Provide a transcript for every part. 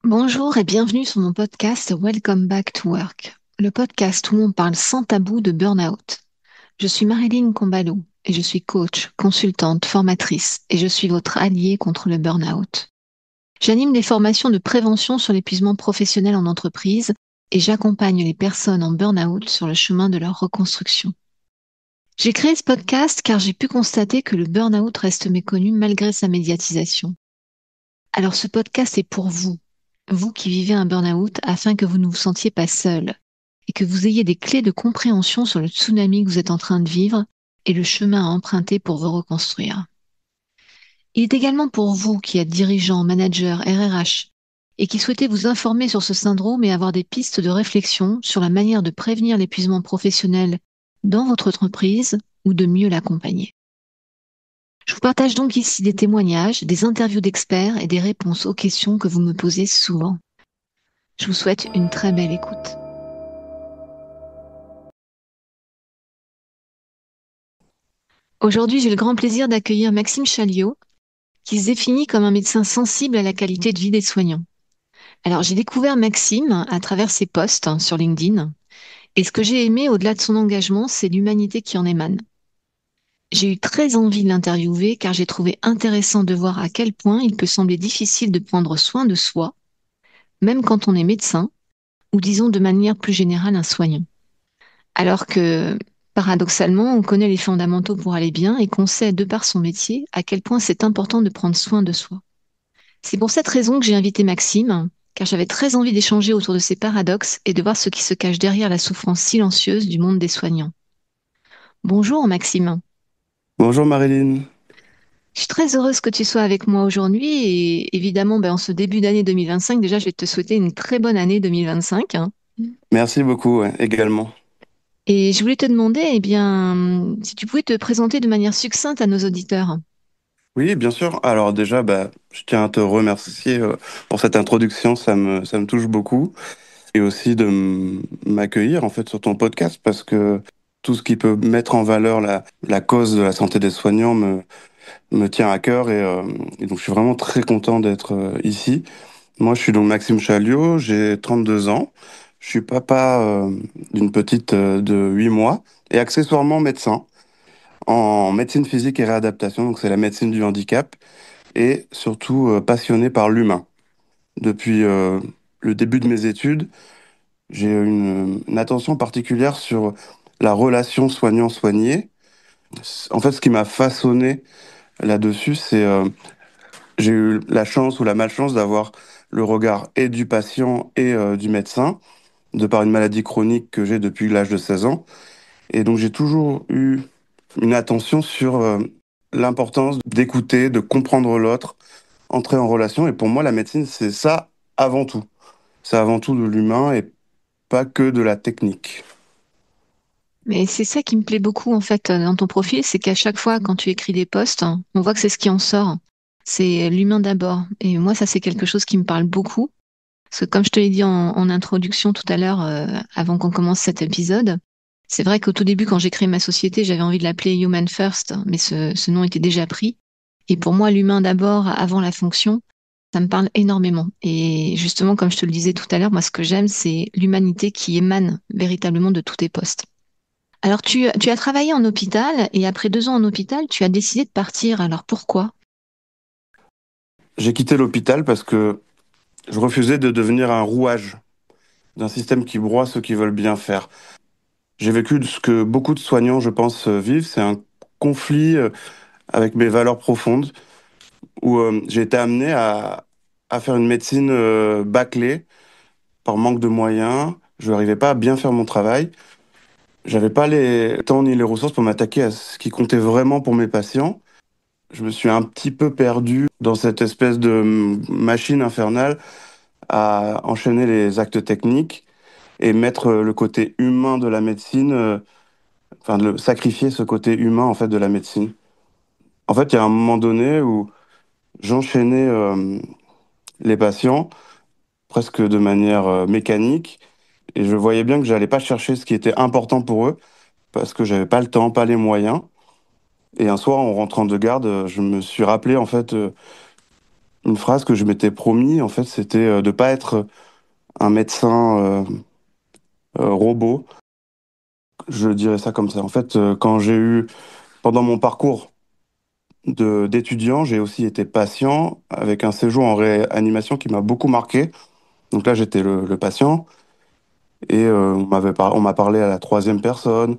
Bonjour et bienvenue sur mon podcast Welcome Back to Work, le podcast où on parle sans tabou de burn-out. Je suis Marilyn Combalou et je suis coach, consultante, formatrice et je suis votre alliée contre le burn-out. J'anime des formations de prévention sur l'épuisement professionnel en entreprise et j'accompagne les personnes en burn-out sur le chemin de leur reconstruction. J'ai créé ce podcast car j'ai pu constater que le burn-out reste méconnu malgré sa médiatisation. Alors ce podcast est pour vous, vous qui vivez un burn-out, afin que vous ne vous sentiez pas seul et que vous ayez des clés de compréhension sur le tsunami que vous êtes en train de vivre et le chemin à emprunter pour vous reconstruire. Il est également pour vous qui êtes dirigeant, manager, RRH et qui souhaitez vous informer sur ce syndrome et avoir des pistes de réflexion sur la manière de prévenir l'épuisement professionnel dans votre entreprise ou de mieux l'accompagner. Je vous partage donc ici des témoignages, des interviews d'experts et des réponses aux questions que vous me posez souvent. Je vous souhaite une très belle écoute. Aujourd'hui, j'ai le grand plaisir d'accueillir Maxime Chaliot, qui se définit comme un médecin sensible à la qualité de vie des soignants. Alors, j'ai découvert Maxime à travers ses posts sur LinkedIn, et ce que j'ai aimé au-delà de son engagement, c'est l'humanité qui en émane. J'ai eu très envie de l'interviewer car j'ai trouvé intéressant de voir à quel point il peut sembler difficile de prendre soin de soi, même quand on est médecin, ou disons de manière plus générale un soignant. Alors que, paradoxalement, on connaît les fondamentaux pour aller bien et qu'on sait, de par son métier, à quel point c'est important de prendre soin de soi. C'est pour cette raison que j'ai invité Maxime, car j'avais très envie d'échanger autour de ces paradoxes et de voir ce qui se cache derrière la souffrance silencieuse du monde des soignants. Bonjour Maxime. Bonjour Marilyn. Je suis très heureuse que tu sois avec moi aujourd'hui et évidemment, en ce début d'année 2025, déjà, je vais te souhaiter une très bonne année 2025. Merci beaucoup, ouais, également. Et je voulais te demander, si tu pouvais te présenter de manière succincte à nos auditeurs. Oui, bien sûr. Alors déjà, je tiens à te remercier pour cette introduction, ça me touche beaucoup. Et aussi de m'accueillir en fait sur ton podcast parce que tout ce qui peut mettre en valeur la cause de la santé des soignants me tient à cœur et donc je suis vraiment très content d'être ici. Moi, je suis donc Maxime Chaliot, j'ai 32 ans. Je suis papa d'une petite de 8 mois et accessoirement médecin en médecine physique et réadaptation, donc c'est la médecine du handicap, et surtout passionné par l'humain. Depuis le début de mes études, j'ai une attention particulière sur la relation soignant-soigné. En fait, ce qui m'a façonné là-dessus, c'est j'ai eu la chance ou la malchance d'avoir le regard et du patient et du médecin, de par une maladie chronique que j'ai depuis l'âge de 16 ans. Et donc j'ai toujours eu une attention sur l'importance d'écouter, de comprendre l'autre, entrer en relation. Et pour moi, la médecine, c'est ça avant tout. C'est avant tout de l'humain et pas que de la technique. Mais c'est ça qui me plaît beaucoup en fait dans ton profil, c'est qu'à chaque fois quand tu écris des posts, on voit que c'est ce qui en sort. C'est l'humain d'abord. Et moi, ça, c'est quelque chose qui me parle beaucoup. Parce que comme je te l'ai dit en introduction tout à l'heure, avant qu'on commence cet épisode, c'est vrai qu'au tout début, quand j'ai créé ma société, j'avais envie de l'appeler Human First, mais ce nom était déjà pris. Et pour moi, l'humain d'abord, avant la fonction, ça me parle énormément. Et justement, comme je te le disais tout à l'heure, moi, ce que j'aime, c'est l'humanité qui émane véritablement de tous tes postes. Alors, tu as travaillé en hôpital et après 2 ans en hôpital, tu as décidé de partir. Alors, pourquoi? J'ai quitté l'hôpital parce que je refusais de devenir un rouage d'un système qui broie ceux qui veulent bien faire. J'ai vécu ce que beaucoup de soignants, je pense, vivent, c'est un conflit avec mes valeurs profondes, où j'ai été amené à faire une médecine bâclée par manque de moyens. Je n'arrivais pas à bien faire mon travail. J'avais pas les temps ni les ressources pour m'attaquer à ce qui comptait vraiment pour mes patients. Je me suis un petit peu perdu dans cette espèce de machine infernale à enchaîner les actes techniques et mettre le côté humain de la médecine, enfin de sacrifier ce côté humain en fait de la médecine. En fait, il y a un moment donné où j'enchaînais les patients presque de manière mécanique et je voyais bien que j'allais pas chercher ce qui était important pour eux parce que j'avais pas le temps, pas les moyens. Et un soir, en rentrant de garde, je me suis rappelé en fait une phrase que je m'étais promis, en fait, c'était de pas être un médecin robot. Je dirais ça comme ça. En fait, pendant mon parcours d'étudiant, j'ai aussi été patient avec un séjour en réanimation qui m'a beaucoup marqué. Donc là, j'étais le patient et on m'a parlé à la troisième personne.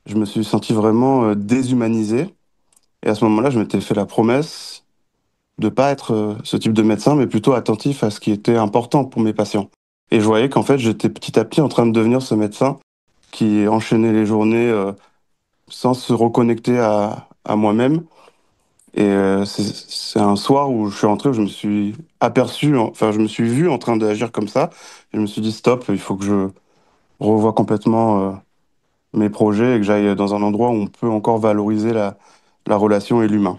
Je me suis senti vraiment déshumanisé. Et à ce moment-là, je m'étais fait la promesse de pas être ce type de médecin, mais plutôt attentif à ce qui était important pour mes patients. Et je voyais qu'en fait, j'étais petit à petit en train de devenir ce médecin qui enchaînait les journées sans se reconnecter à moi-même. Et c'est un soir où je suis rentré, où je me suis enfin, je me suis vu en train d'agir comme ça. Et je me suis dit, stop, il faut que je revoie complètement mes projets et que j'aille dans un endroit où on peut encore valoriser la relation et l'humain.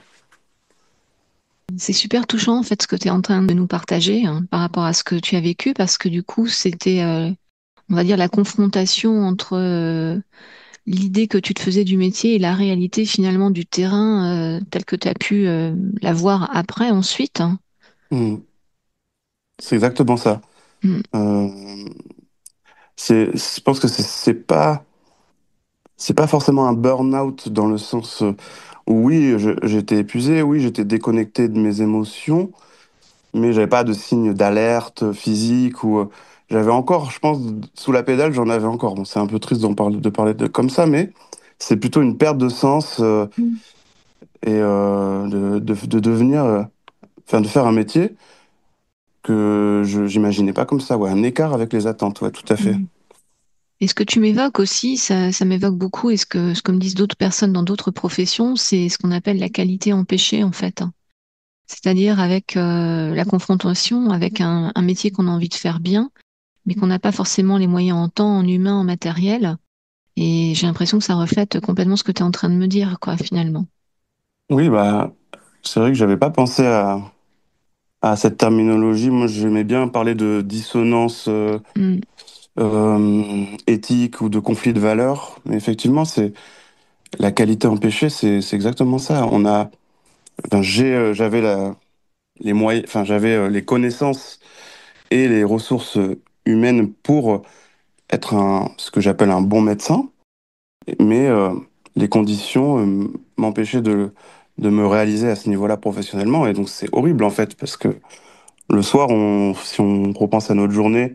C'est super touchant en fait ce que tu es en train de nous partager hein, par rapport à ce que tu as vécu parce que du coup c'était on va dire la confrontation entre l'idée que tu te faisais du métier et la réalité finalement du terrain tel que tu as pu la voir après ensuite, hein. Hmm. C'est exactement ça. Mm, Euh, je pense que c'est pas forcément un burn-out dans le sens où oui, j'étais épuisé, oui, j'étais déconnecté de mes émotions, mais j'avais pas de signe d'alerte physique ou j'avais encore, je pense, sous la pédale, j'en avais encore. Bon, c'est un peu triste de parler de comme ça, mais c'est plutôt une perte de sens mm, et de devenir, enfin, de faire un métier que je j'imaginais pas comme ça, ouais, un écart avec les attentes, ouais, tout à fait. mm. Et ce que tu m'évoques aussi, ça m'évoque beaucoup, et ce que me disent d'autres personnes dans d'autres professions, c'est ce qu'on appelle la qualité empêchée en fait, hein. C'est-à-dire avec la confrontation avec un métier qu'on a envie de faire bien, mais qu'on n'a pas forcément les moyens en temps, en humain, en matériel. Et j'ai l'impression que ça reflète complètement ce que tu es en train de me dire, quoi, finalement. Oui, bah, c'est vrai que j'avais pas pensé à cette terminologie. Moi, j'aimais bien parler de dissonance Mm, éthique ou de conflit de valeurs. Mais effectivement, c'est la qualité empêchée, c'est exactement ça. Enfin, j'avais les moyens, enfin, j'avais les connaissances et les ressources humaines pour être ce que j'appelle un bon médecin, mais les conditions m'empêchaient de me réaliser à ce niveau-là professionnellement. Et donc, c'est horrible en fait, parce que le soir, si on repense à notre journée,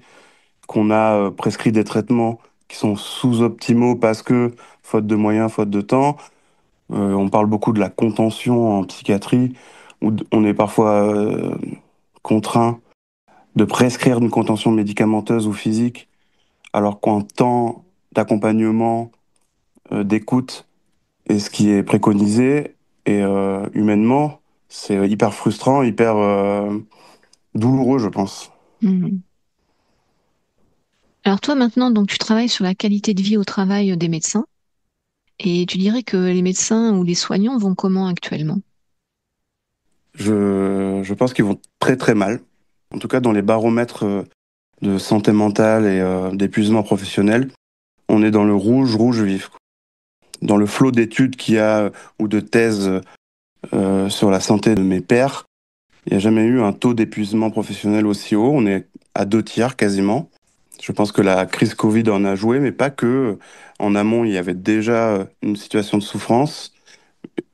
qu'on a prescrit des traitements qui sont sous-optimaux parce que faute de moyens, faute de temps. On parle beaucoup de la contention en psychiatrie, où on est parfois contraint de prescrire une contention médicamenteuse ou physique, alors qu'en temps d'accompagnement, d'écoute, est ce qui est préconisé, et humainement, c'est hyper frustrant, hyper douloureux, je pense. mm. Alors toi, maintenant, donc tu travailles sur la qualité de vie au travail des médecins, et tu dirais que les médecins ou les soignants vont comment actuellement? Je pense qu'ils vont très très mal. En tout cas, dans les baromètres de santé mentale et d'épuisement professionnel, on est dans le rouge, rouge vif, quoi. Dans le flot d'études qu'il y a ou de thèses sur la santé de mes pairs, il n'y a jamais eu un taux d'épuisement professionnel aussi haut. On est à deux tiers quasiment. Je pense que la crise Covid en a joué, mais pas que. En amont, il y avait déjà une situation de souffrance.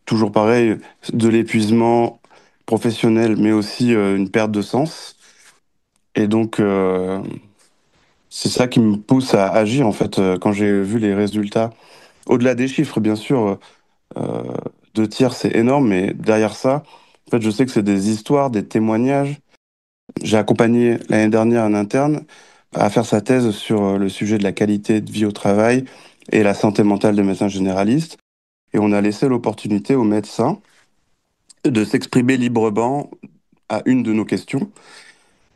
Toujours pareil, de l'épuisement professionnel, mais aussi une perte de sens. Et donc, c'est ça qui me pousse à agir, en fait, quand j'ai vu les résultats. Au-delà des chiffres, bien sûr, euh, deux tiers, c'est énorme, mais derrière ça, en fait, je sais que c'est des histoires, des témoignages. J'ai accompagné l'année dernière un interne à faire sa thèse sur le sujet de la qualité de vie au travail et la santé mentale des médecins généralistes. Et on a laissé l'opportunité aux médecins de s'exprimer librement à une de nos questions.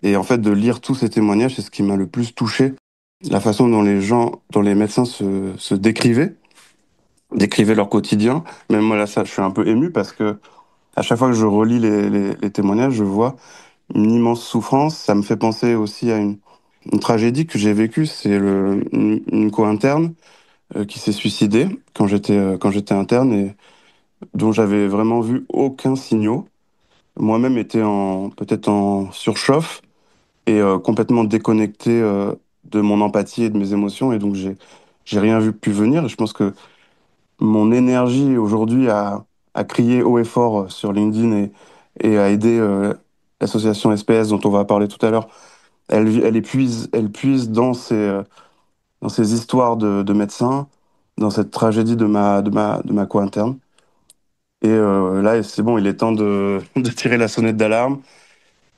Et en fait, de lire tous ces témoignages, c'est ce qui m'a le plus touché. La façon dont dont les médecins décrivaient leur quotidien. Même moi, là, ça, je suis un peu ému parce que à chaque fois que je relis les témoignages, je vois une immense souffrance. Ça me fait penser aussi à une tragédie que j'ai vécue. C'est une co-interne qui s'est suicidée quand j'étais interne et dont j'avais vraiment vu aucun signaux. moi-même était peut-être en surchauffe et complètement déconnecté de mon empathie et de mes émotions. Et donc, j'ai rien vu pu venir. Et je pense que mon énergie aujourd'hui à crier haut et fort sur LinkedIn et à aider l'association SPS dont on va parler tout à l'heure, elle puise dans ces histoires de médecins, dans cette tragédie de ma co-interne. Et là, c'est bon, il est temps de tirer la sonnette d'alarme.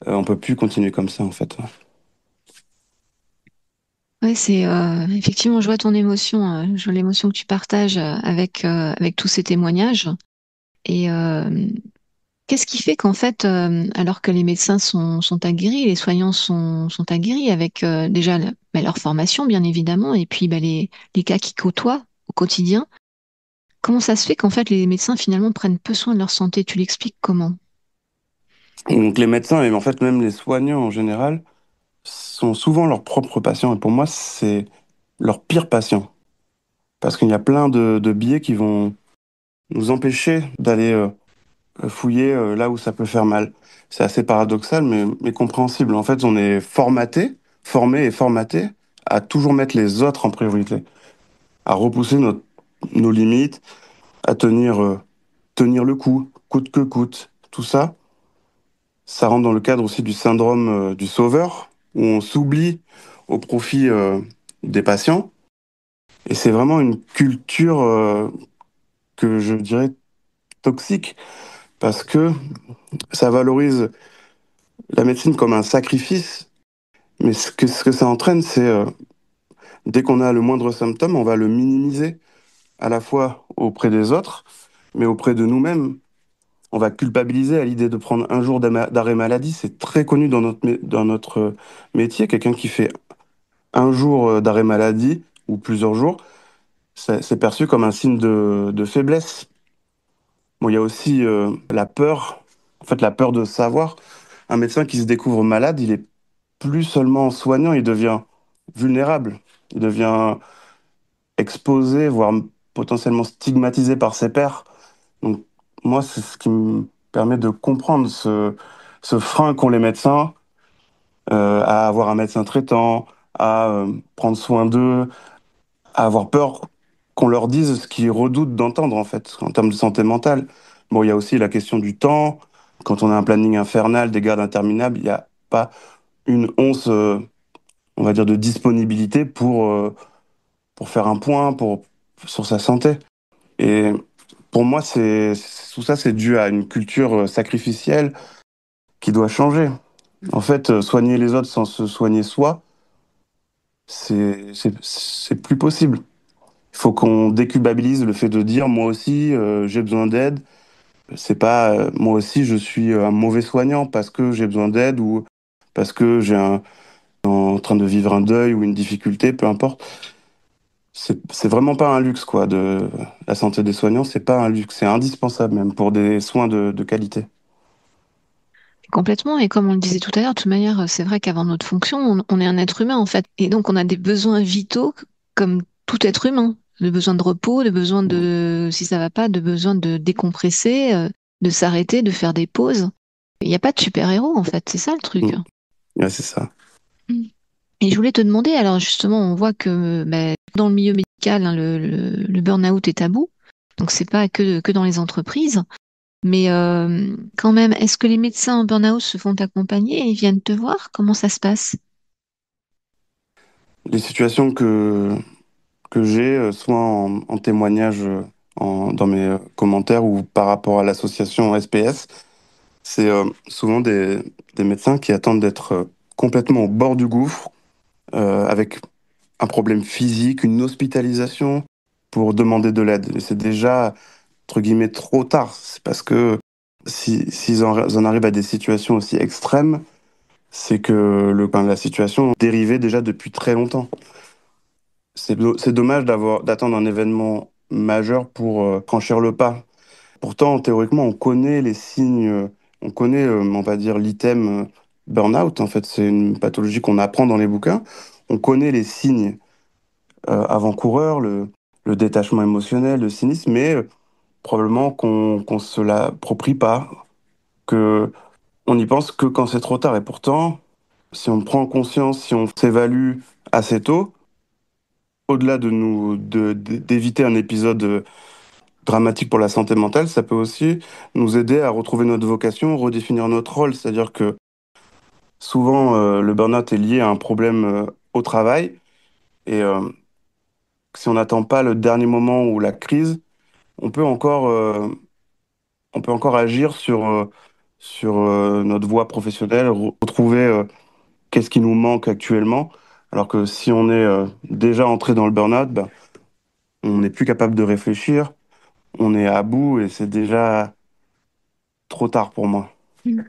On peut plus continuer comme ça, en fait. Ouais, c'est effectivement, je vois ton émotion, je vois l'émotion que tu partages avec tous ces témoignages. Et qu'est-ce qui fait qu'en fait, alors que les médecins sont aguerris, les soignants sont aguerris avec déjà bah, leur formation, bien évidemment, et puis bah, les cas qu'ils côtoient au quotidien, comment ça se fait qu'en fait les médecins finalement prennent peu soin de leur santé? Tu l'expliques comment? Donc les médecins et en fait même les soignants en général sont souvent leurs propres patients. Et pour moi, c'est leurs pires patients. Parce qu'il y a plein de biais qui vont nous empêcher d'aller fouiller là où ça peut faire mal. C'est assez paradoxal, mais compréhensible. En fait, on est formé et formaté à toujours mettre les autres en priorité, à repousser nos limites, à tenir le coup, coûte que coûte. Tout ça, ça rentre dans le cadre aussi du syndrome du sauveur, où on s'oublie au profit des patients. Et c'est vraiment une culture que je dirais toxique, parce que ça valorise la médecine comme un sacrifice, mais ce que ça entraîne, c'est dès qu'on a le moindre symptôme, on va le minimiser, à la fois auprès des autres, mais auprès de nous-mêmes. On va culpabiliser à l'idée de prendre un jour d'arrêt maladie. C'est très connu dans notre métier. Quelqu'un qui fait un jour d'arrêt maladie ou plusieurs jours, c'est perçu comme un signe de faiblesse. Bon, il y a aussi la peur, en fait, la peur de savoir. Un médecin qui se découvre malade, il est plus seulement soignant, il devient vulnérable. Il devient exposé, voire potentiellement stigmatisé par ses pairs. Donc, moi, c'est ce qui me permet de comprendre ce frein qu'ont les médecins à avoir un médecin traitant, à prendre soin d'eux, à avoir peur qu'on leur dise ce qu'ils redoutent d'entendre, en fait, en termes de santé mentale. Bon, il y a aussi la question du temps. Quand on a un planning infernal, des gardes interminables, il n'y a pas une once, on va dire, de disponibilité pour faire un point sur sa santé. Et pour moi, tout ça, c'est dû à une culture sacrificielle qui doit changer. En fait, soigner les autres sans se soigner soi, c'est plus possible. Il faut qu'on déculpabilise le fait de dire moi aussi j'ai besoin d'aide. C'est pas moi aussi je suis un mauvais soignant parce que j'ai besoin d'aide ou parce que en train de vivre un deuil ou une difficulté, peu importe. C'est vraiment pas un luxe quoi de la santé des soignants, c'est pas un luxe, c'est indispensable même pour des soins de qualité. Complètement, et comme on le disait tout à l'heure, de toute manière, c'est vrai qu'avant notre fonction, on est un être humain en fait, et donc on a des besoins vitaux comme tout être humain, le besoin de repos, le besoin de, si ça va pas, de besoin de décompresser, de s'arrêter, de faire des pauses. Il n'y a pas de super-héros en fait, c'est ça le truc. Mm. Ouais, c'est ça. Mm. Et je voulais te demander, alors justement, on voit que ben, dans le milieu médical, hein, le burn-out est tabou, donc c'est pas que dans les entreprises. Mais quand même, est-ce que les médecins en burn-out se font accompagner et viennent te voir? Comment ça se passe? Les situations que j'ai, soit en témoignage dans mes commentaires ou par rapport à l'association SPS, c'est souvent des médecins qui attendent d'être complètement au bord du gouffre, avec un problème physique, une hospitalisation, pour demander de l'aide. Et c'est déjà, entre guillemets, trop tard. C'est parce que s'ils en arrivent à des situations aussi extrêmes, c'est que la situation dérivait déjà depuis très longtemps. C'est dommage d'attendre un événement majeur pour franchir le pas. Pourtant, théoriquement, on connaît les signes, on connaît, on va dire, l'item burn-out. En fait, c'est une pathologie qu'on apprend dans les bouquins. On connaît les signes avant-coureurs, le détachement émotionnel, le cynisme, mais probablement qu'on se l'approprie pas. que on n'y pense que quand c'est trop tard. Et pourtant, si on prend conscience, si on s'évalue assez tôt, au-delà d'éviter un épisode dramatique pour la santé mentale, ça peut aussi nous aider à retrouver notre vocation, redéfinir notre rôle. C'est-à-dire que souvent, le burn-out est lié à un problème au travail. Et si on n'attend pas le dernier moment ou la crise, on peut encore, euh, on peut encore agir sur notre voie professionnelle, retrouver qu'est-ce qui nous manque actuellement. Alors que si on est déjà entré dans le burn-out, ben, on n'est plus capable de réfléchir, on est à bout et c'est déjà trop tard pour moi. Mm.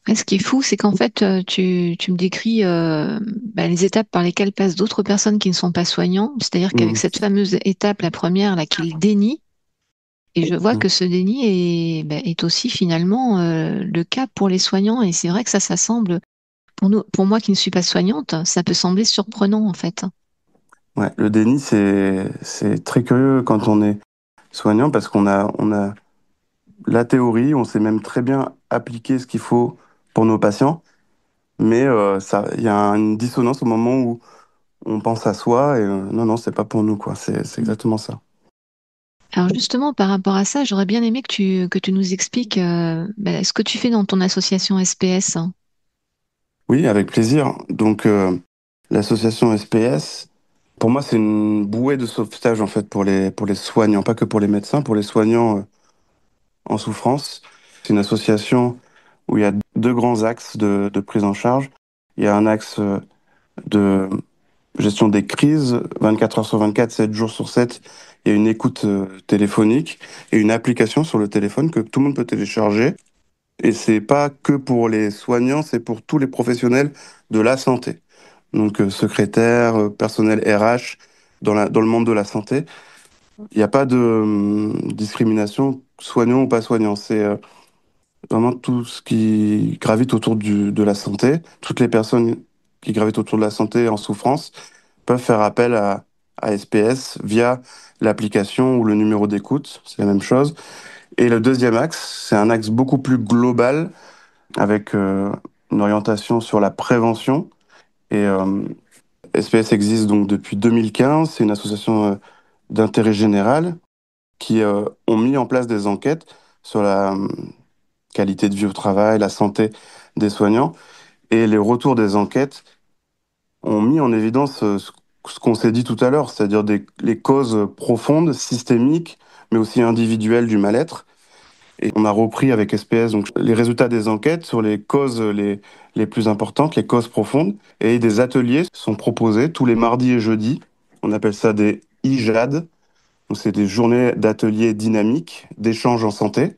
Et ce qui est fou, c'est qu'en fait, tu me décris les étapes par lesquelles passent d'autres personnes qui ne sont pas soignants. C'est-à-dire qu'avec Mm. cette fameuse étape, la première, là, qui est le déni, et je vois Mm. que ce déni est aussi finalement le cas pour les soignants. Et c'est vrai que ça semble, pour moi qui ne suis pas soignante, ça peut sembler surprenant en fait. Ouais, le déni, c'est très curieux quand on est soignant parce qu'on a la théorie, on sait même très bien appliquer ce qu'il faut pour nos patients, mais il y a une dissonance au moment où on pense à soi et non, non, c'est pas pour nous, quoi. C'est exactement ça. Alors justement, par rapport à ça, j'aurais bien aimé que tu nous expliques ce que tu fais dans ton association SPS. Oui, avec plaisir. Donc, l'association SPS, pour moi, c'est une bouée de sauvetage, en fait, pour les soignants, pas que pour les médecins, pour les soignants en souffrance. C'est une association où il y a deux grands axes de prise en charge. Il y a un axe de gestion des crises, 24 heures sur 24, 7 jours sur 7. Il y a une écoute téléphonique et une application sur le téléphone que tout le monde peut télécharger. Et c'est pas que pour les soignants, c'est pour tous les professionnels de la santé. Donc secrétaire, personnel RH, dans le monde de la santé. Il n'y a pas de discrimination, soignant ou pas soignant. C'est vraiment tout ce qui gravite autour de la santé. Toutes les personnes qui gravitent autour de la santé en souffrance peuvent faire appel à SPS via l'application ou le numéro d'écoute. C'est la même chose. Et le deuxième axe, c'est un axe beaucoup plus global avec une orientation sur la prévention. Et SPS existe donc depuis 2015. C'est une association d'intérêt général qui ont mis en place des enquêtes sur la qualité de vie au travail, la santé des soignants. Et les retours des enquêtes ont mis en évidence ce qu'on s'est dit tout à l'heure, c'est-à-dire les causes profondes, systémiques, mais aussi individuelles du mal-être. Et on a repris avec SPS donc, les résultats des enquêtes sur les causes les plus importantes, les causes profondes. Et des ateliers sont proposés tous les mardis et jeudis. On appelle ça des IJAD. Donc, c'est des journées d'ateliers dynamiques, d'échanges en santé,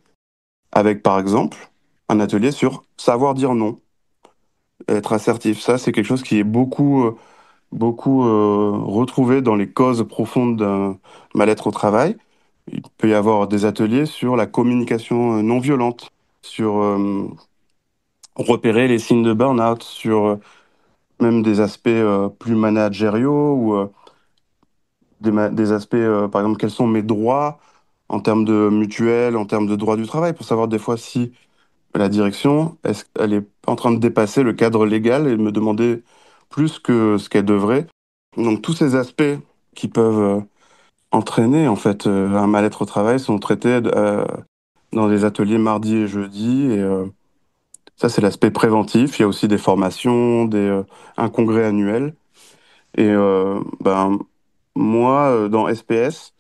avec par exemple un atelier sur savoir dire non, être assertif. Ça, c'est quelque chose qui est beaucoup retrouvé dans les causes profondes d'un mal-être au travail. Il peut y avoir des ateliers sur la communication non violente, sur repérer les signes de burn-out, sur même des aspects plus managériaux ou des aspects, par exemple, quels sont mes droits en termes de mutuelle, en termes de droit du travail, pour savoir des fois si la direction, est-ce qu'elle est en train de dépasser le cadre légal et me demander plus que ce qu'elle devrait. Donc tous ces aspects qui peuvent entraîner en fait un mal-être au travail sont traités dans des ateliers mardi et jeudi. Et ça, c'est l'aspect préventif. Il y a aussi des formations, un congrès annuel. Et moi, dans SPS,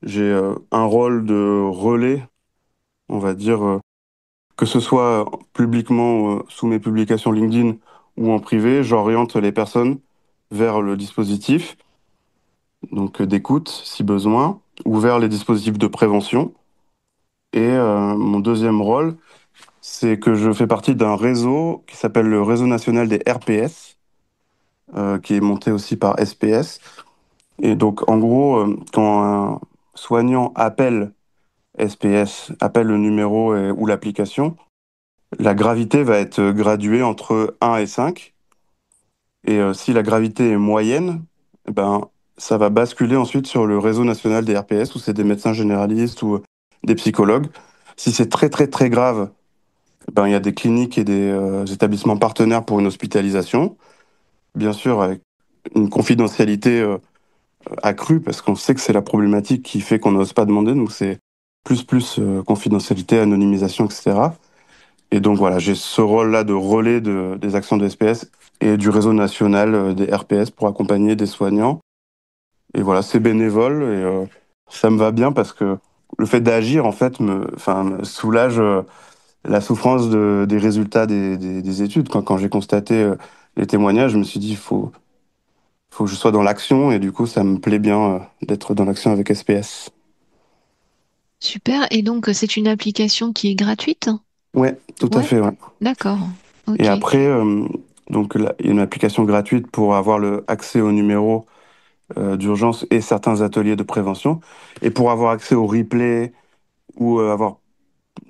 j'ai un rôle de relais, on va dire, que ce soit publiquement sous mes publications LinkedIn ou en privé, j'oriente les personnes vers le dispositif, donc d'écoute si besoin, ou vers les dispositifs de prévention. Et mon deuxième rôle, c'est que je fais partie d'un réseau qui s'appelle le Réseau national des RPS, qui est monté aussi par SPS. Et donc, en gros, quand un soignant appelle SPS, appelle le numéro ou l'application, la gravité va être graduée entre 1 et 5. Et si la gravité est moyenne, eh ben, ça va basculer ensuite sur le réseau national des RPS, où c'est des médecins généralistes ou des psychologues. Si c'est très très très grave, ben, il y a des cliniques et des établissements partenaires pour une hospitalisation. Bien sûr, avec une confidentialité accrue, parce qu'on sait que c'est la problématique qui fait qu'on n'ose pas demander. Donc c'est plus confidentialité, anonymisation, etc. Et donc voilà, j'ai ce rôle-là de relais des actions de SPS et du réseau national des RPS pour accompagner des soignants. Et voilà, c'est bénévole et ça me va bien parce que le fait d'agir, en fait, me soulage la souffrance des résultats des études. Quand j'ai constaté les témoignages, je me suis dit, faut que je sois dans l'action et du coup, ça me plaît bien d'être dans l'action avec SPS. Super. Et donc, c'est une application qui est gratuite? Ouais, tout à Ouais, fait, ouais. d'accord. Et Ok. après, donc là, il y a une application gratuite pour avoir le accès au numéro d'urgence et certains ateliers de prévention. Et pour avoir accès au replay ou avoir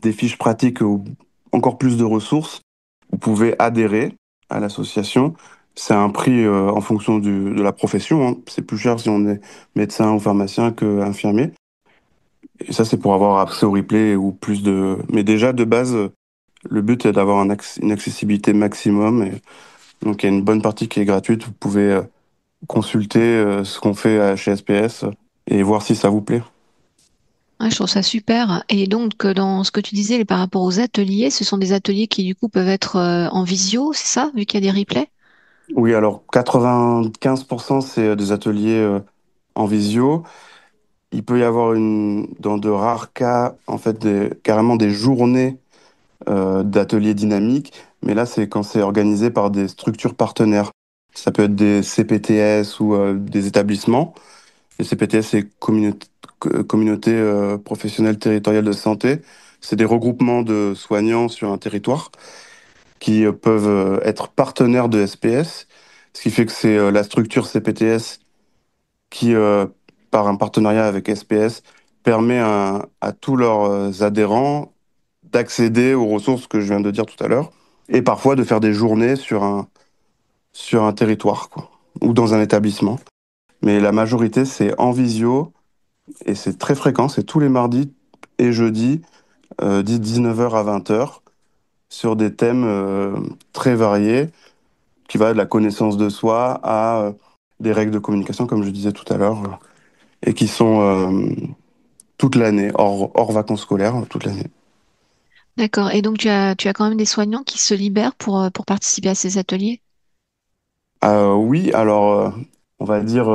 des fiches pratiques ou encore plus de ressources, vous pouvez adhérer à l'association. C'est un prix en fonction de la profession, hein. C'est plus cher si on est médecin ou pharmacien qu'infirmier. Et ça, c'est pour avoir accès au replay ou plus de... Mais déjà, de base, le but est d'avoir une accessibilité maximum. Et donc, il y a une bonne partie qui est gratuite. Vous pouvez consulter ce qu'on fait chez SPS et voir si ça vous plaît. Ouais, je trouve ça super. Et donc, dans ce que tu disais par rapport aux ateliers, ce sont des ateliers qui, du coup, peuvent être en visio, c'est ça, vu qu'il y a des replays? Oui, alors 95% c'est des ateliers en visio. Il peut y avoir dans de rares cas, en fait, carrément des journées d'ateliers dynamiques, mais là, c'est quand c'est organisé par des structures partenaires. Ça peut être des CPTS ou des établissements. Les CPTS, c'est communauté professionnelle territoriale de santé. C'est des regroupements de soignants sur un territoire qui peuvent être partenaires de SPS, ce qui fait que c'est la structure CPTS qui, par un partenariat avec SPS, permet à tous leurs adhérents d'accéder aux ressources que je viens de dire tout à l'heure, et parfois de faire des journées sur un territoire, quoi, ou dans un établissement. Mais la majorité, c'est en visio, et c'est très fréquent, c'est tous les mardis et jeudis, 19h à 20h, sur des thèmes très variés, qui va de la connaissance de soi à des règles de communication, comme je disais tout à l'heure, et qui sont toute l'année, hors vacances scolaires, toute l'année. D'accord. Et donc, tu as quand même des soignants qui se libèrent pour participer à ces ateliers? Oui, alors, on va dire,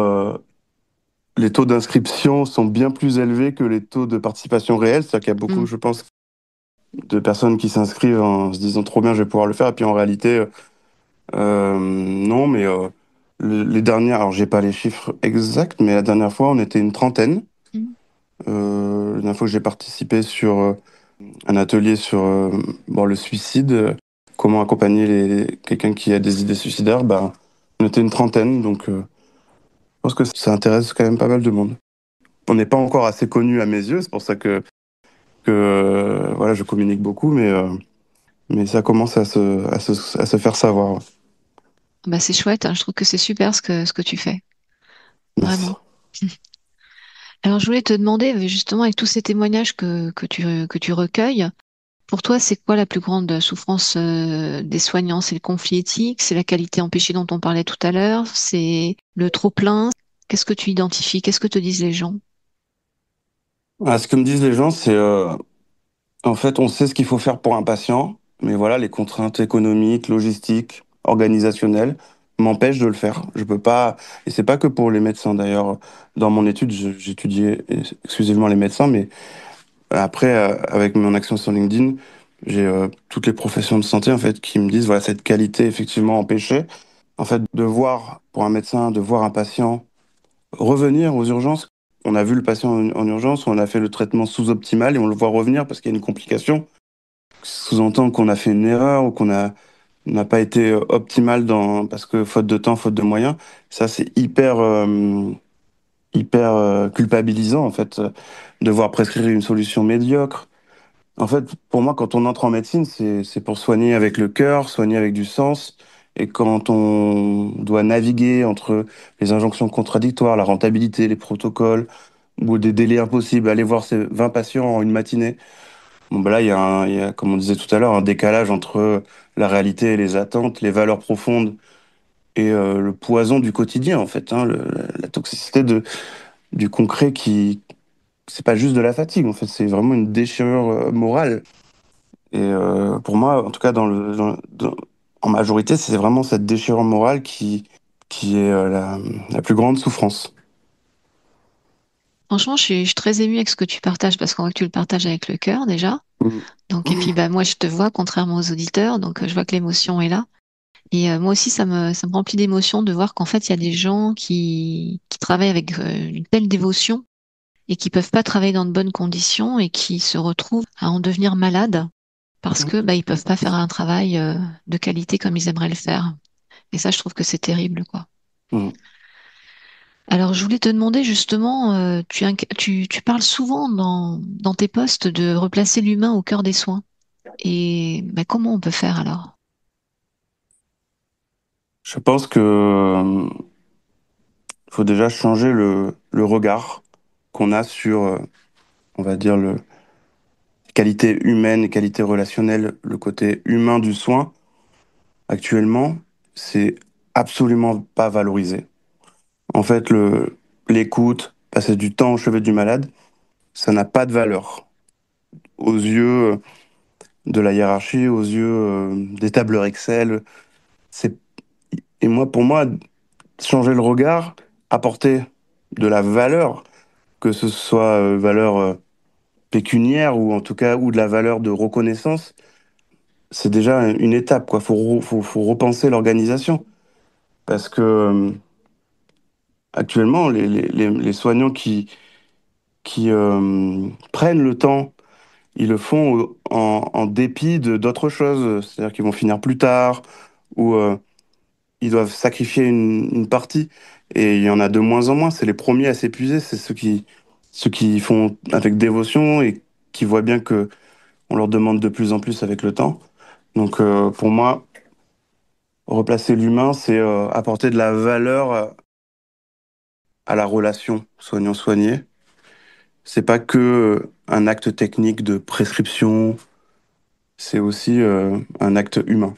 les taux d'inscription sont bien plus élevés que les taux de participation réelle. C'est-à-dire qu'il y a beaucoup, Hmm. je pense, de personnes qui s'inscrivent en se disant trop bien, je vais pouvoir le faire. Et puis en réalité, non, mais les dernières, alors j'ai pas les chiffres exacts, mais la dernière fois, on était une trentaine. Hmm. La dernière fois que j'ai participé sur un atelier sur bon, le suicide, comment accompagner quelqu'un qui a des idées suicidaires, bah, on était une trentaine, donc je pense que ça intéresse quand même pas mal de monde. On n'est pas encore assez connu à mes yeux, c'est pour ça que voilà, je communique beaucoup, mais ça commence à se faire savoir. Ouais. Bah, c'est chouette, hein. Je trouve que c'est super ce que tu fais. Merci. Vraiment. Alors, je voulais te demander, justement, avec tous ces témoignages que tu recueilles, pour toi, c'est quoi la plus grande souffrance des soignants? C'est le conflit éthique, c'est la qualité empêchée dont on parlait tout à l'heure, c'est le trop-plein. Qu'est-ce que tu identifies? Qu'est-ce que te disent les gens? Ah, ce que me disent les gens, c'est en fait, on sait ce qu'il faut faire pour un patient, mais voilà, les contraintes économiques, logistiques, organisationnelles m'empêchent de le faire. Je peux pas, et c'est pas que pour les médecins d'ailleurs. Dans mon étude, j'étudiais exclusivement les médecins, mais après, avec mon action sur LinkedIn, j'ai toutes les professions de santé en fait qui me disent voilà cette qualité effectivement empêchée. En fait, de voir pour un médecin, de voir un patient revenir aux urgences. On a vu le patient en urgence, on a fait le traitement sous-optimal et on le voit revenir parce qu'il y a une complication. Sous-entend qu'on a fait une erreur ou n'a pas été optimal parce que faute de temps, faute de moyens. Ça, c'est hyper culpabilisant en fait, de voir prescrire une solution médiocre. En fait, pour moi, quand on entre en médecine, c'est pour soigner avec le cœur, soigner avec du sens. Et quand on doit naviguer entre les injonctions contradictoires, la rentabilité, les protocoles, ou des délais impossibles, aller voir ces 20 patients en une matinée, Bon, bah là, il y a, comme on disait tout à l'heure, un décalage entre la réalité et les attentes, les valeurs profondes et le poison du quotidien, en fait, hein, la toxicité du concret qui, c'est pas juste de la fatigue, en fait, c'est vraiment une déchirure morale. Et pour moi, en tout cas, en majorité, c'est vraiment cette déchirure morale qui est la plus grande souffrance. Franchement, je suis très émue avec ce que tu partages parce qu'on voit que tu le partages avec le cœur déjà. Mm. Donc, et puis, bah, moi, je te vois, contrairement aux auditeurs, donc je vois que l'émotion est là. Et moi aussi, ça me remplit d'émotion de voir qu'en fait, il y a des gens qui travaillent avec une telle dévotion et qui peuvent pas travailler dans de bonnes conditions et qui se retrouvent à en devenir malades parce que bah, ils peuvent pas faire un travail de qualité comme ils aimeraient le faire. Et ça, je trouve que c'est terrible, quoi. Mm. Alors, je voulais te demander justement, tu parles souvent dans tes posts de replacer l'humain au cœur des soins. Et bah, comment on peut faire alors? Je pense que faut déjà changer le regard qu'on a sur, on va dire, le qualité humaine et qualité relationnelle, le côté humain du soin. Actuellement, c'est absolument pas valorisé. En fait, l'écoute, passer du temps au chevet du malade, ça n'a pas de valeur aux yeux de la hiérarchie, aux yeux des tableurs Excel. C'est, et moi, pour moi, changer le regard, apporter de la valeur, que ce soit valeur pécuniaire ou en tout cas ou de la valeur de reconnaissance, c'est déjà une étape, quoi. Faut repenser l'organisation parce que actuellement, les soignants qui prennent le temps, ils le font en dépit de d'autres choses, c'est-à-dire qu'ils vont finir plus tard ou ils doivent sacrifier une partie. Et il y en a de moins en moins. C'est les premiers à s'épuiser, c'est ceux qui font avec dévotion et qui voient bien que on leur demande de plus en plus avec le temps. Donc pour moi, replacer l'humain, c'est apporter de la valeur à la relation soignant-soigné. C'est pas que un acte technique de prescription, c'est aussi un acte humain.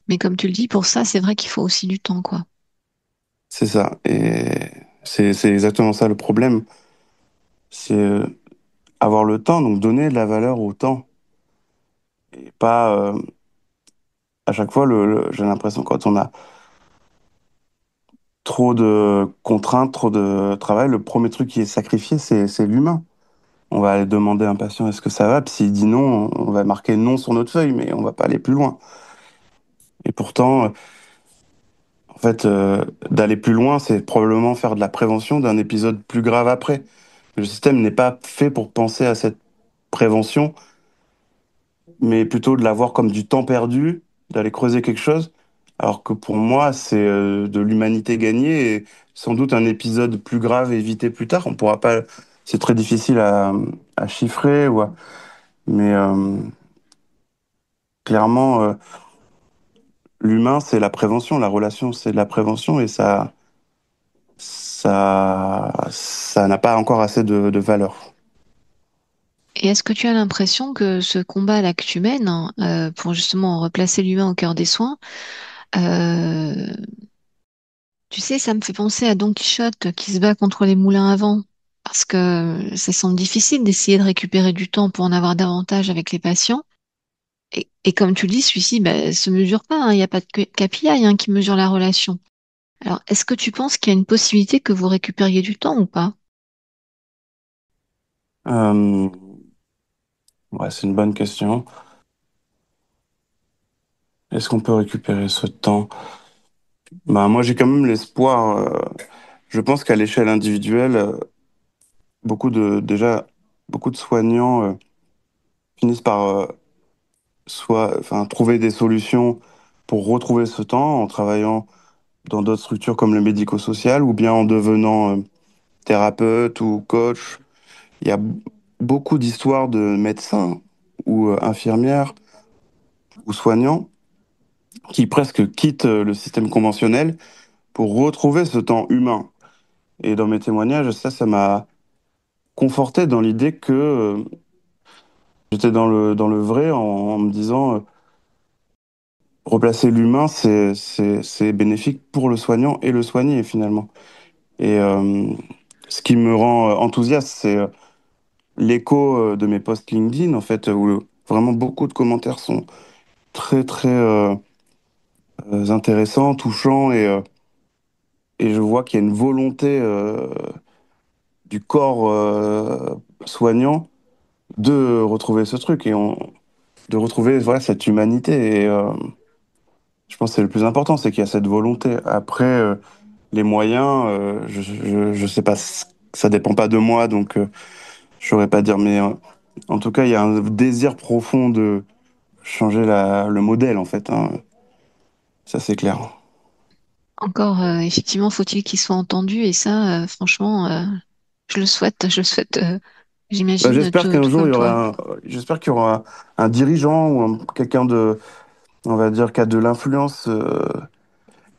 Mais comme tu le dis, pour ça, c'est vrai qu'il faut aussi du temps, quoi. C'est ça. Et c'est exactement ça le problème. C'est avoir le temps, donc donner de la valeur au temps. Et pas à chaque fois, j'ai l'impression quand on a trop de contraintes, trop de travail, le premier truc qui est sacrifié, c'est l'humain. On va aller demander à un patient est-ce que ça va, puis s'il dit non, on va marquer non sur notre feuille, mais on va pas aller plus loin. Et pourtant, en fait, d'aller plus loin, c'est probablement faire de la prévention d'un épisode plus grave après. Le système n'est pas fait pour penser à cette prévention, mais plutôt de la voir comme du temps perdu, d'aller creuser quelque chose, alors que pour moi, c'est de l'humanité gagnée et sans doute un épisode plus grave évité plus tard. On pourra pas, c'est très difficile à chiffrer, mais clairement, l'humain, c'est la prévention, la relation, c'est de la prévention et ça n'a pas encore assez de valeur. Et est-ce que tu as l'impression que ce combat-là que tu mènes, hein, pour justement replacer l'humain au cœur des soins, euh, tu sais, ça me fait penser à Don Quichotte qui se bat contre les moulins à vent, parce que ça semble difficile d'essayer de récupérer du temps pour en avoir davantage avec les patients. Et comme tu le dis, celui-ci, bah, se mesure pas, hein, il n'y a pas de KPI, hein, qui mesure la relation. Alors, est-ce que tu penses qu'il y a une possibilité que vous récupériez du temps ou pas? Euh, ouais, c'est une bonne question. Est-ce qu'on peut récupérer ce temps? Bah, moi, j'ai quand même l'espoir. Je pense qu'à l'échelle individuelle, déjà, beaucoup de soignants finissent par enfin, trouver des solutions pour retrouver ce temps en travaillant dans d'autres structures comme le médico-social ou bien en devenant thérapeute ou coach. Il y a beaucoup d'histoires de médecins ou infirmières ou soignants qui presque quittent le système conventionnel pour retrouver ce temps humain. Et dans mes témoignages, ça m'a conforté dans l'idée que j'étais dans le vrai en me disant, replacer l'humain, c'est bénéfique pour le soignant et le soigné finalement. Et ce qui me rend enthousiaste, c'est l'écho de mes posts LinkedIn, en fait, où vraiment beaucoup de commentaires sont très, très intéressants, touchants, et je vois qu'il y a une volonté du corps soignant de retrouver ce truc de retrouver voilà, cette humanité. Et je pense que c'est le plus important, c'est qu'il y a cette volonté. Après, les moyens, je sais pas, ça dépend pas de moi, donc je saurais pas dire, mais en tout cas, il y a un désir profond de changer le modèle, en fait, hein. Ça, c'est clair. Encore, effectivement, faut-il qu'il soit entendu et ça, franchement, je le souhaite, Bah, j'imagine, j'espère tout qu'un jour, comme toi. j'espère qu'il y aura un dirigeant ou quelqu'un on va dire, qui a de l'influence,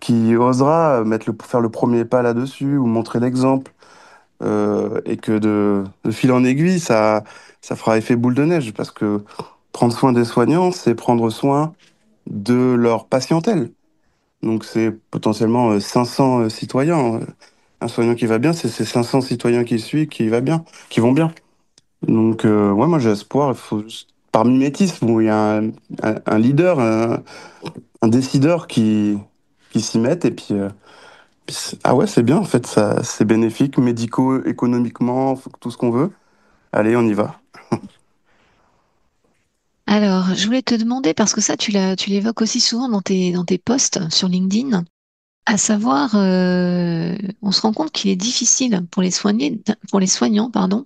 qui osera faire le premier pas là-dessus ou montrer l'exemple, et que de fil en aiguille, ça fera effet boule de neige parce que prendre soin des soignants, c'est prendre soin de leur patientèle. Donc c'est potentiellement 500 citoyens. Un soignant qui va bien, c'est ces 500 citoyens qui suivent, qui va bien, qui vont bien. Donc ouais, moi j'ai espoir. Il faut par mimétisme où il y a un leader, un décideur qui s'y mette et puis, ah ouais, c'est bien en fait, ça c'est bénéfique, médico, économiquement, tout ce qu'on veut. Allez, on y va. Alors, je voulais te demander, parce que ça, tu l'évoques aussi souvent dans tes posts sur LinkedIn, à savoir, on se rend compte qu'il est difficile pour pour les soignants, pardon,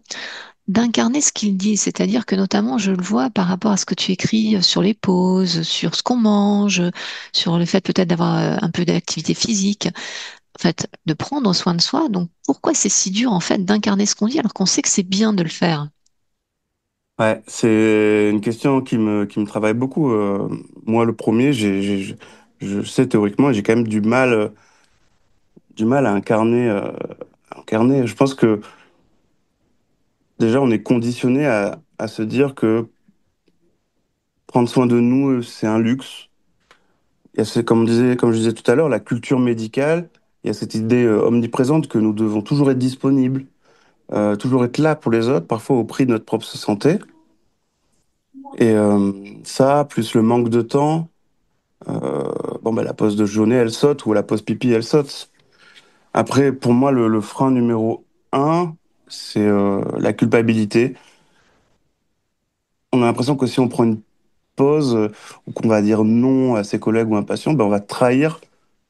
d'incarner ce qu'ils disent. C'est-à-dire que notamment, je le vois par rapport à ce que tu écris sur les pauses, sur ce qu'on mange, sur le fait peut-être d'avoir un peu d'activité physique, en fait, de prendre soin de soi. Donc, pourquoi c'est si dur, en fait, d'incarner ce qu'on dit alors qu'on sait que c'est bien de le faire? Ouais, c'est une question qui me travaille beaucoup. Moi, le premier, je sais théoriquement, j'ai quand même du mal à incarner. Je pense que déjà, on est conditionné à se dire que prendre soin de nous, c'est un luxe. Comme je disais tout à l'heure, la culture médicale. Il y a cette idée omniprésente que nous devons toujours être disponibles, toujours être là pour les autres, parfois au prix de notre propre santé. Et ça, plus le manque de temps, bon, bah, la pause de journée, elle saute, ou la pause pipi, elle saute. Après, pour moi, le frein numéro un, c'est la culpabilité. On a l'impression que si on prend une pause, ou qu'on va dire non à ses collègues ou un patient, ben, on va trahir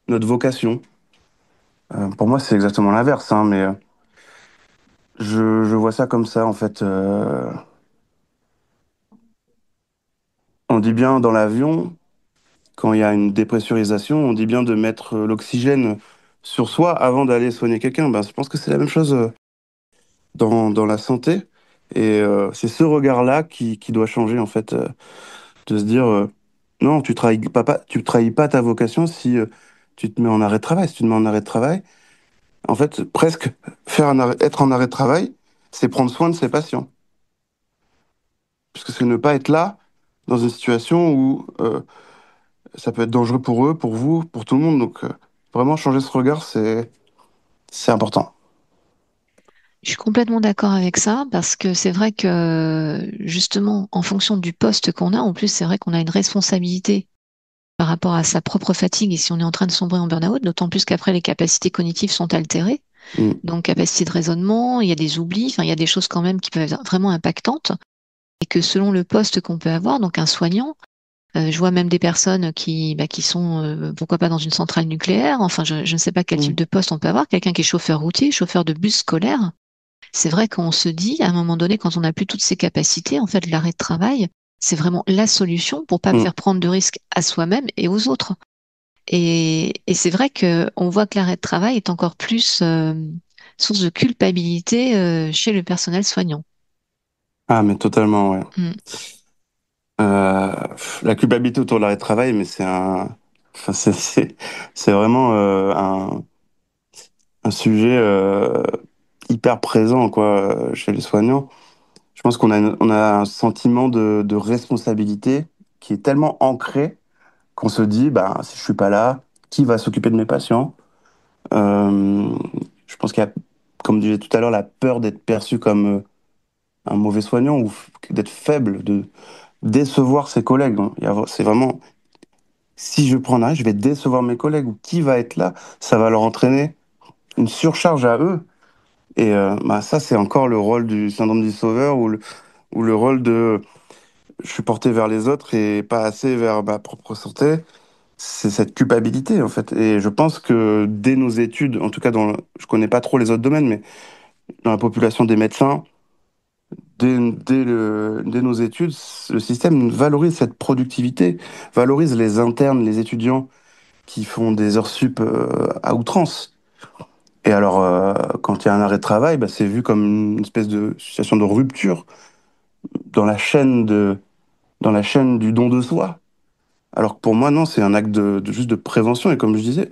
notre vocation. Pour moi, c'est exactement l'inverse, hein, mais je vois ça comme ça, en fait. On dit bien dans l'avion, quand il y a une dépressurisation, on dit bien de mettre l'oxygène sur soi avant d'aller soigner quelqu'un. Ben, je pense que c'est la même chose dans la santé. Et c'est ce regard-là qui doit changer, en fait, de se dire, non, tu trahis pas ta vocation si tu te mets en arrêt de travail. Si tu te mets en arrêt de travail, en fait, presque être en arrêt de travail, c'est prendre soin de ses patients. Puisque c'est ne pas être là dans une situation où ça peut être dangereux pour eux, pour vous, pour tout le monde. Donc, vraiment changer ce regard, c'est important. Je suis complètement d'accord avec ça parce que c'est vrai que justement, en fonction du poste qu'on a, en plus, c'est vrai qu'on a une responsabilité par rapport à sa propre fatigue et si on est en train de sombrer en burn-out, d'autant plus qu'après, les capacités cognitives sont altérées. Mm. Donc, capacité de raisonnement, il y a des oublis, enfin, il y a des choses quand même qui peuvent être vraiment impactantes et que selon le poste qu'on peut avoir, donc un soignant, je vois même des personnes qui sont, pourquoi pas dans une centrale nucléaire, enfin, je ne sais pas quel type Mm. de poste on peut avoir, quelqu'un qui est chauffeur routier, chauffeur de bus scolaire. C'est vrai qu'on se dit, à un moment donné, quand on n'a plus toutes ces capacités, en fait, l'arrêt de travail, c'est vraiment la solution pour pas Mm. faire prendre de risques à soi-même et aux autres. Et c'est vrai que on voit que l'arrêt de travail est encore plus source de culpabilité chez le personnel soignant. Ah, mais totalement, ouais. Mm. La culpabilité autour de l'arrêt de travail, mais enfin, c'est vraiment un sujet hyper présent, quoi, chez les soignants. Je pense on a un sentiment de responsabilité qui est tellement ancré qu'on se dit, bah, si je suis pas là, qui va s'occuper de mes patients? Euh, je pense qu'il y a, comme je disais tout à l'heure, la peur d'être perçu comme un mauvais soignant ou d'être faible, de décevoir ses collègues. Donc, c'est vraiment, si je prends un arrêt, je vais décevoir mes collègues ou qui va être là, ça va leur entraîner une surcharge à eux. Et bah, ça, c'est encore le rôle du syndrome du sauveur ou le rôle de je suis porté vers les autres et pas assez vers ma propre santé. C'est cette culpabilité, en fait. Et je pense que dès nos études, en tout cas, je connais pas trop les autres domaines, mais dans la population des médecins, dès nos études, le système valorise cette productivité, valorise les internes, les étudiants qui font des heures sup à outrance. Et alors, quand il y a un arrêt de travail, bah, c'est vu comme une espèce de situation de rupture dans dans la chaîne du don de soi. Alors que pour moi, non, c'est un acte juste de prévention. Et comme je disais,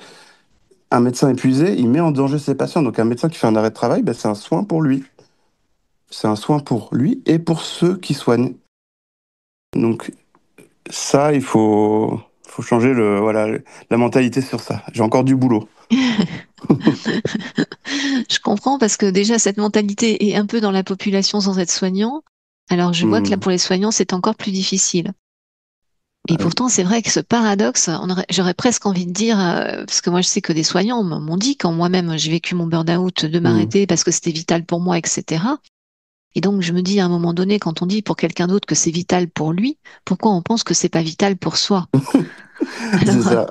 un médecin épuisé, il met en danger ses patients. Donc un médecin qui fait un arrêt de travail, bah, c'est un soin pour lui. C'est un soin pour lui et pour ceux qui soignent. Donc ça, faut changer voilà, la mentalité sur ça. J'ai encore du boulot. Je comprends parce que déjà, cette mentalité est un peu dans la population sans être soignant. Alors, je vois que là, Hmm. pour les soignants, c'est encore plus difficile. Et Ah oui. pourtant, c'est vrai que ce paradoxe, j'aurais presque envie de dire, parce que moi, je sais que des soignants m'ont dit quand moi-même j'ai vécu mon burn-out de Hmm. m'arrêter parce que c'était vital pour moi, etc. Et donc, je me dis à un moment donné, quand on dit pour quelqu'un d'autre que c'est vital pour lui, pourquoi on pense que c'est pas vital pour soi? C'est Alors, ça.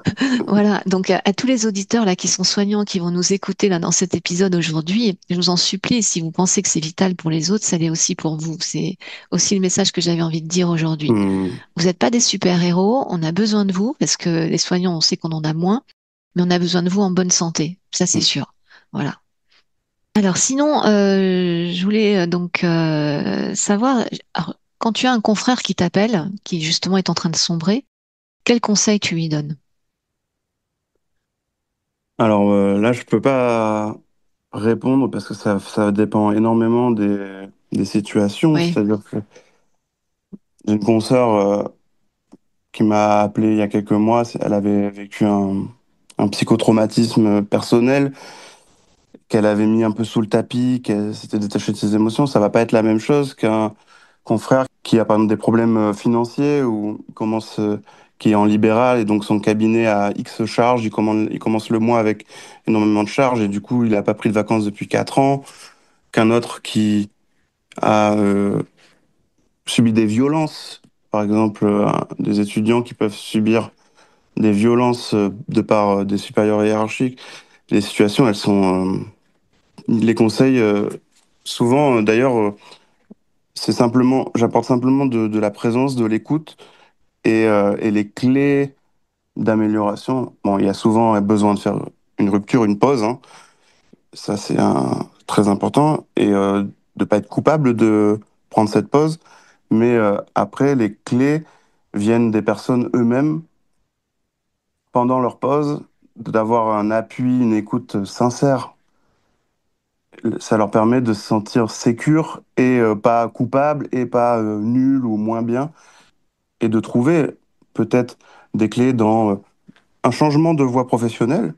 voilà. Donc, à tous les auditeurs là qui sont soignants, qui vont nous écouter là dans cet épisode aujourd'hui, je vous en supplie, si vous pensez que c'est vital pour les autres, ça l'est aussi pour vous. C'est aussi le message que j'avais envie de dire aujourd'hui. Hmm. Vous n'êtes pas des super-héros, on a besoin de vous, parce que les soignants, on sait qu'on en a moins, mais on a besoin de vous en bonne santé. Ça, c'est sûr. Voilà. Alors, sinon, je voulais donc savoir, alors, quand tu as un confrère qui t'appelle, qui justement est en train de sombrer, quel conseil tu lui donnes? Alors là, je peux pas répondre parce que ça dépend énormément des situations. Oui. C'est-à-dire que j'ai une consoeur qui m'a appelé il y a quelques mois. Elle avait vécu un psychotraumatisme personnel qu'elle avait mis un peu sous le tapis, qu'elle s'était détachée de ses émotions. Ça va pas être la même chose qu'un confrère qui a par exemple des problèmes financiers ou qui est en libéral et donc son cabinet a X charges. Il commence le mois avec énormément de charges et du coup il n'a pas pris de vacances depuis 4 ans. Qu'un autre qui a subi des violences, par exemple des étudiants qui peuvent subir des violences de par des supérieurs hiérarchiques. Les situations, elles sont... les conseils, souvent, d'ailleurs, j'apporte simplement de la présence, de l'écoute et les clés d'amélioration. Bon, il y a souvent besoin de faire une rupture, une pause, hein. Ça, très important. Et de pas être coupable de prendre cette pause. Mais après, les clés viennent des personnes eux-mêmes pendant leur pause, d'avoir un appui, une écoute sincère. Ça leur permet de se sentir sécure et pas coupable et pas nul ou moins bien. Et de trouver peut-être des clés dans un changement de voie professionnelle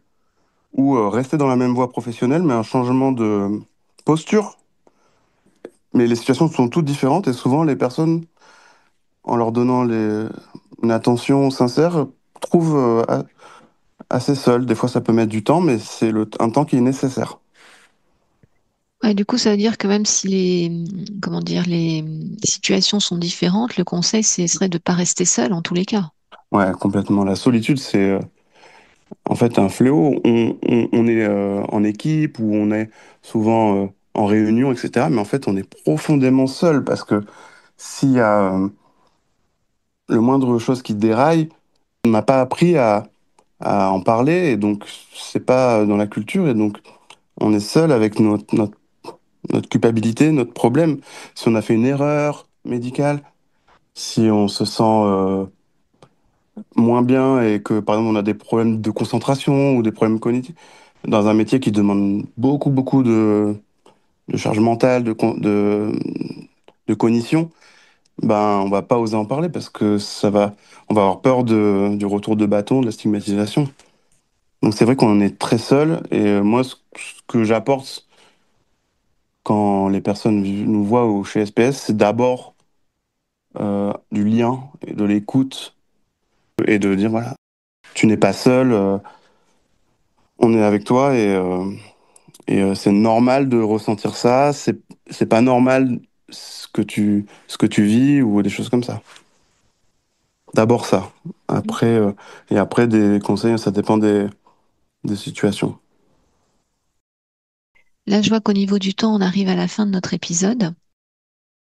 ou rester dans la même voie professionnelle, mais un changement de posture. Mais les situations sont toutes différentes et souvent les personnes, en leur donnant une attention sincère, trouvent assez seules. Des fois, ça peut mettre du temps, mais c'est un temps qui est nécessaire. Ouais, du coup, ça veut dire que même si comment dire, les situations sont différentes, le conseil, serait de ne pas rester seul en tous les cas. Ouais, complètement. La solitude, c'est en fait un fléau. On est en équipe ou on est souvent en réunion, etc. Mais en fait, on est profondément seul parce que s'il y a le moindre chose qui déraille, on n'a pas appris à en parler et donc c'est pas dans la culture et donc on est seul avec notre culpabilité, notre problème. Si on a fait une erreur médicale, si on se sent moins bien et que par exemple on a des problèmes de concentration ou des problèmes cognitifs dans un métier qui demande beaucoup de charge mentale, de de cognition, ben, on va pas oser en parler parce que on va avoir peur du retour de bâton, de la stigmatisation. Donc c'est vrai qu'on est très seul et moi, ce que j'apporte quand les personnes nous voient chez SPS, c'est d'abord du lien et de l'écoute et de dire voilà, tu n'es pas seul, on est avec toi et c'est normal de ressentir ça, c'est pas normal ce que tu vis ou des choses comme ça. D'abord ça. Après, et après des conseils, ça dépend des situations. Là, je vois qu'au niveau du temps, on arrive à la fin de notre épisode.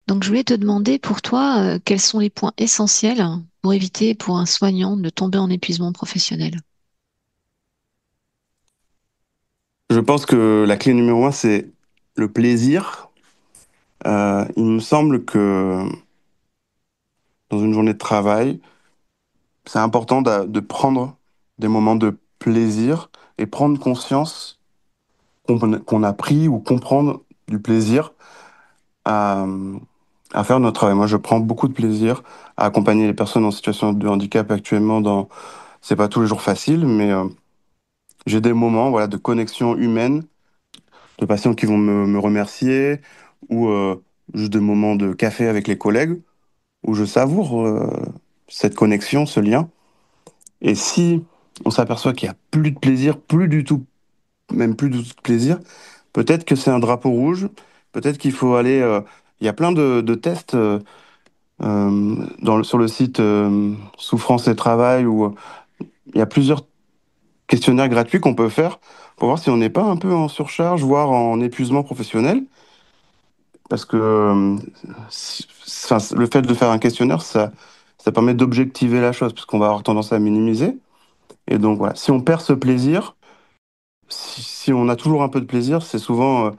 Donc, je voulais te demander pour toi, quels sont les points essentiels pour éviter pour un soignant de tomber en épuisement professionnel? Je pense que la clé numéro un, c'est le plaisir. Il me semble que dans une journée de travail, c'est important de prendre des moments de plaisir et prendre conscience qu'on a pris ou comprendre du plaisir à, à faire notre travail. Moi, je prends beaucoup de plaisir à accompagner les personnes en situation de handicap actuellement c'est pas tous les jours facile, mais j'ai des moments, voilà, de connexion humaine, de patients qui vont me remercier ou juste des moments de café avec les collègues où je savoure cette connexion, ce lien. Et si on s'aperçoit qu'il n'y a plus de plaisir, plus du tout, même plus du tout de plaisir, peut-être que c'est un drapeau rouge, peut-être qu'il faut aller... il y a plein de tests sur le site Souffrance et Travail où il y a plusieurs questionnaires gratuits qu'on peut faire pour voir si on n'est pas un peu en surcharge, voire en épuisement professionnel. Parce que enfin, le fait de faire un questionnaire, ça permet d'objectiver la chose, parce qu'on va avoir tendance à minimiser. Et donc voilà, si on perd ce plaisir, si on a toujours un peu de plaisir, c'est souvent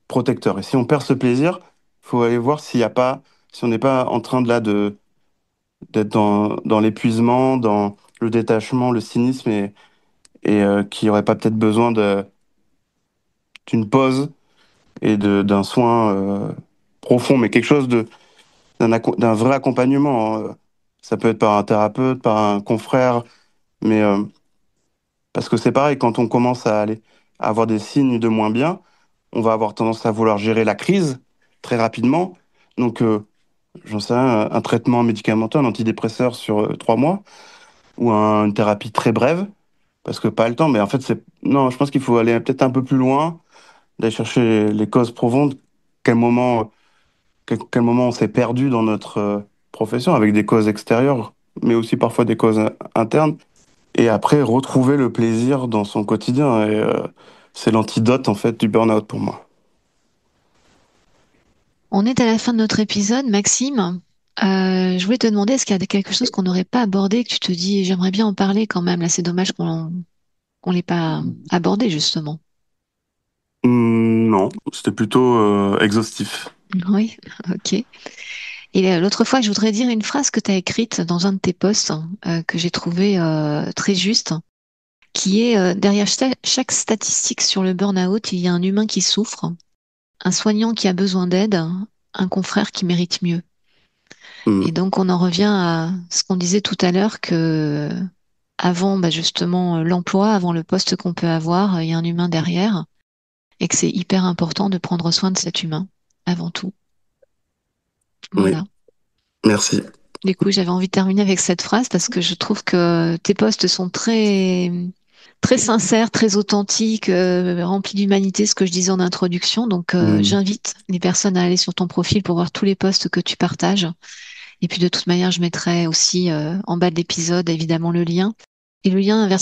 protecteur. Et si on perd ce plaisir, il faut aller voir s'il y a pas, si on n'est pas en train d'être dans l'épuisement, dans le détachement, le cynisme, et qui aurait pas peut-être besoin d'une pause et d'un soin profond, mais quelque chose d'un vrai accompagnement, hein. Ça peut être par un thérapeute, par un confrère, mais parce que c'est pareil, quand on commence à avoir des signes de moins bien, on va avoir tendance à vouloir gérer la crise très rapidement. Donc, j'en sais rien, un traitement médicamenteux, un antidépresseur sur 3 mois, ou une thérapie très brève, parce que pas le temps. Mais en fait, non, je pense qu'il faut aller peut-être un peu plus loin, d'aller chercher les causes profondes, quel moment, quel moment on s'est perdu dans notre profession, avec des causes extérieures, mais aussi parfois des causes internes. Et après, retrouver le plaisir dans son quotidien. Et c'est l'antidote, en fait, du burn-out pour moi. On est à la fin de notre épisode, Maxime. Je voulais te demander, est-ce qu'il y a quelque chose qu'on n'aurait pas abordé, que tu te dis, j'aimerais bien en parler quand même. Là, c'est dommage qu'on l'ait pas abordé, justement. Non, c'était plutôt exhaustif. Oui, ok. Et l'autre fois, je voudrais dire une phrase que tu as écrite dans un de tes posts, que j'ai trouvé très juste, qui est derrière chaque statistique sur le burn-out, il y a un humain qui souffre, un soignant qui a besoin d'aide, un confrère qui mérite mieux. Mm. Et donc, on en revient à ce qu'on disait tout à l'heure que avant, bah, justement, l'emploi, avant le poste qu'on peut avoir, il y a un humain derrière et que c'est hyper important de prendre soin de cet humain avant tout. Oui, Voilà. merci. Du coup, j'avais envie de terminer avec cette phrase parce que je trouve que tes posts sont très sincères, très authentiques, remplis d'humanité, ce que je disais en introduction. Donc, Mm. j'invite les personnes à aller sur ton profil pour voir tous les posts que tu partages. Et puis, de toute manière, je mettrai aussi en bas de l'épisode, évidemment, le lien. Et le lien vers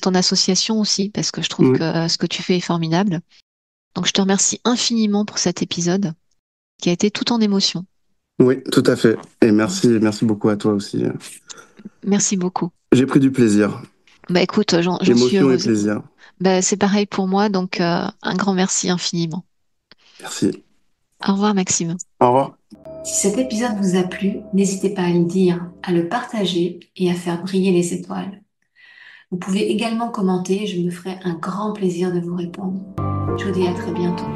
ton association aussi, parce que je trouve que Oui, ce que tu fais est formidable. Donc, je te remercie infiniment pour cet épisode qui a été tout en émotion. oui, tout à fait. Et merci beaucoup à toi aussi. Merci beaucoup. J'ai pris du plaisir. Bah écoute, j'en suis Émotion et heureuse. plaisir. Bah, c'est pareil pour moi, donc un grand merci infiniment. Merci. Au revoir, Maxime. Au revoir. Si cet épisode vous a plu, n'hésitez pas à le dire, à le partager et à faire briller les étoiles. Vous pouvez également commenter, je me ferai un grand plaisir de vous répondre. Je vous dis à très bientôt.